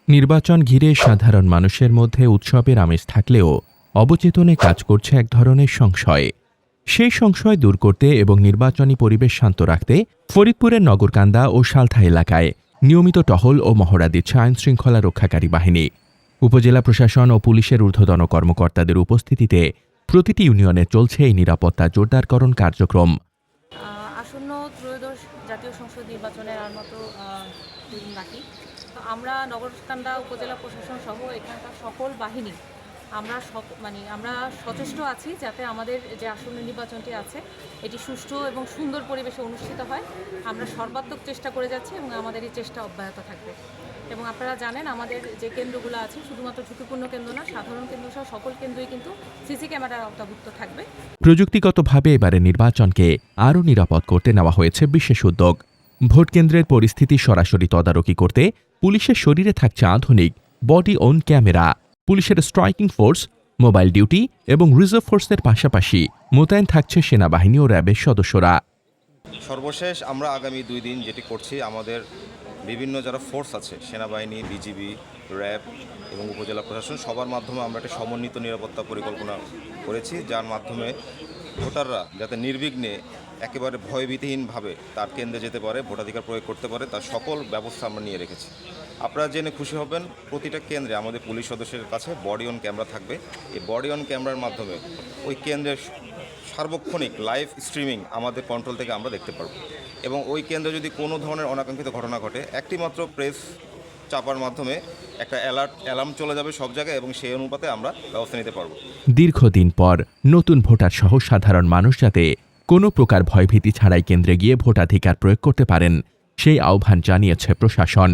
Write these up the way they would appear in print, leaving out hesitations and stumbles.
নির্বাচন ঘিরে সাধারণ মানুষের মধ্যে উৎসবের আমেজ থাকলেও অবচেতনে কাজ করছে এক ধরনের সংশয়। সেই সংশয় দূর করতে এবং নির্বাচনী পরিবেশ শান্ত রাখতে ফরিদপুরের নগরকান্দা ও সালথা এলাকায় নিয়মিত টহল ও মহড়া দিচ্ছে আইনশৃঙ্খলা রক্ষাকারী বাহিনী। উপজেলা প্রশাসন ও পুলিশের ঊর্ধ্বতন কর্মকর্তাদের উপস্থিতিতে প্রতিটি ইউনিয়নে চলছে এই নিরাপত্তা জোরদারকরণ কার্যক্রম। আসন্ন ত্রয়োদশ জাতীয় সংসদ নির্বাচনের আর মতো 2 দিন বাকি। তো আমরা নগরকান্দা উপজেলা প্রশাসন সহ এখানকার সকল বাহিনী আমরা সচেষ্ট আছি যাতে আমাদের যে আসন্ন নির্বাচনটি আছে এটি সুষ্ঠু এবং সুন্দর পরিবেশে অনুষ্ঠিত হয়। আমরা সর্বাত্মক চেষ্টা করে যাচ্ছি এবং আমাদের এই চেষ্টা অব্যাহত থাকবে। এবং আপনারা জানেন আমাদের যে কেন্দ্রগুলো আছে শুধুমাত্র ঝুঁকিপূর্ণ কেন্দ্র না, সাধারণ কেন্দ্র সহ সকল কেন্দ্রই কিন্তু সিসি ক্যামেরার আওতাভুক্ত থাকবে। প্রযুক্তিগতভাবে এবারে নির্বাচনকে আরও নিরাপদ করতে নেওয়া হয়েছে বিশেষ উদ্যোগ। ভোট কেন্দ্রের পরিস্থিতি সরাসরি তদারকি করতে পুলিশের শরীরে থাকছে আধুনিক বডি অন ক্যামেরা। পুলিশের স্ট্রাইকিং ফোর্স, মোবাইল ডিউটি এবং রিজার্ভ ফোর্সের পাশাপাশি মোতায়েন থাকছে সেনাবাহিনী ও র্যাবের সদস্যরা। সর্বশেষ আমরা আগামী 2 দিন যেটি করছি, আমাদের বিভিন্ন যারা ফোর্স আছে, সেনাবাহিনী, বিজিবি, র্যাব এবং উপজেলা প্রশাসন সবার মাধ্যমে আমরা একটা সমন্বিত নিরাপত্তা পরিকল্পনা করেছি, যার মাধ্যমে ভোটাররা যাতে নির্বিঘ্নে একেবারে ভয়ভীতিহীনভাবে তার কেন্দ্রে যেতে পারে, ভোটাধিকার প্রয়োগ করতে পারে, তার সকল ব্যবস্থা আমরা নিয়ে রেখেছি। আপনারা জেনে খুশি হবেন, প্রতিটা কেন্দ্রে আমাদের পুলিশ সদস্যের কাছে বডি অন ক্যামেরা থাকবে। এই বডি অন ক্যামেরার মাধ্যমে ওই কেন্দ্রের সার্বক্ষণিক লাইভ স্ট্রিমিং আমাদের কন্ট্রোল থেকে আমরা দেখতে পারবো। এবং ওই কেন্দ্রে যদি কোনো ধরনের অনাকাঙ্ক্ষিত ঘটনা ঘটে, একটি মাত্র প্রেস চাপার মাধ্যমে একটা অ্যালার্ম চলে যাবে সব জায়গায় এবং সেই অনুপাতে আমরা ব্যবস্থা নিতে পারবো। দীর্ঘদিন পর নতুন ভোটার সহ সাধারণ মানুষ যাতে কোনো প্রকার ভয়ভীতি ছাড়াই কেন্দ্রে গিয়ে ভোটাধিকার প্রয়োগ করতে পারেন, সেই আহ্বান জানিয়েছে প্রশাসন।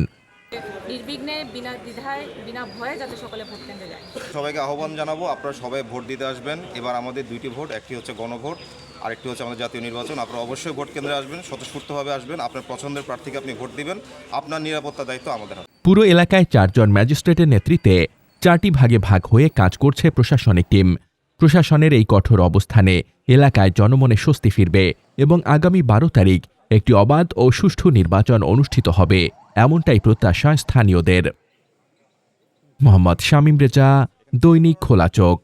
নির্বিঘ্নে বিনা দ্বিধায় বিনা ভয়ে যাতে সকলে ভোট কেন্দ্রে যায়। সবাইকে আহ্বান জানাবো, আপনারা সবাই ভোট দিতে আসবেন। এবার আমাদের 2টি ভোট, একটি হচ্ছে গণভোট আর একটি হচ্ছে আমাদের জাতীয় নির্বাচন। আপনারা অবশ্যই ভোট কেন্দ্রে আসবেন, স্বতঃস্ফূর্তভাবে আসবেন, আপনার পছন্দের প্রার্থীকে আপনি ভোট দিবেন। আপনার নিরাপত্তার দায়িত্ব আমাদের হাতে। পুরো এলাকায় 4 জন ম্যাজিস্ট্রেটের নেতৃত্বে 4টি ভাগে ভাগ হয়ে কাজ করছে প্রশাসনিক টিম। প্রশাসনের এই কঠোর অবস্থানে এলাকায় জনমনে স্বস্তি ফিরবে এবং আগামী 12 তারিখ একটি অবাধ ও সুষ্ঠু নির্বাচন অনুষ্ঠিত হবে, এমনটাই প্রত্যাশা স্থানীয়দের। মোহাম্মদ শামীম রেজা, দৈনিক খোলা চোখ।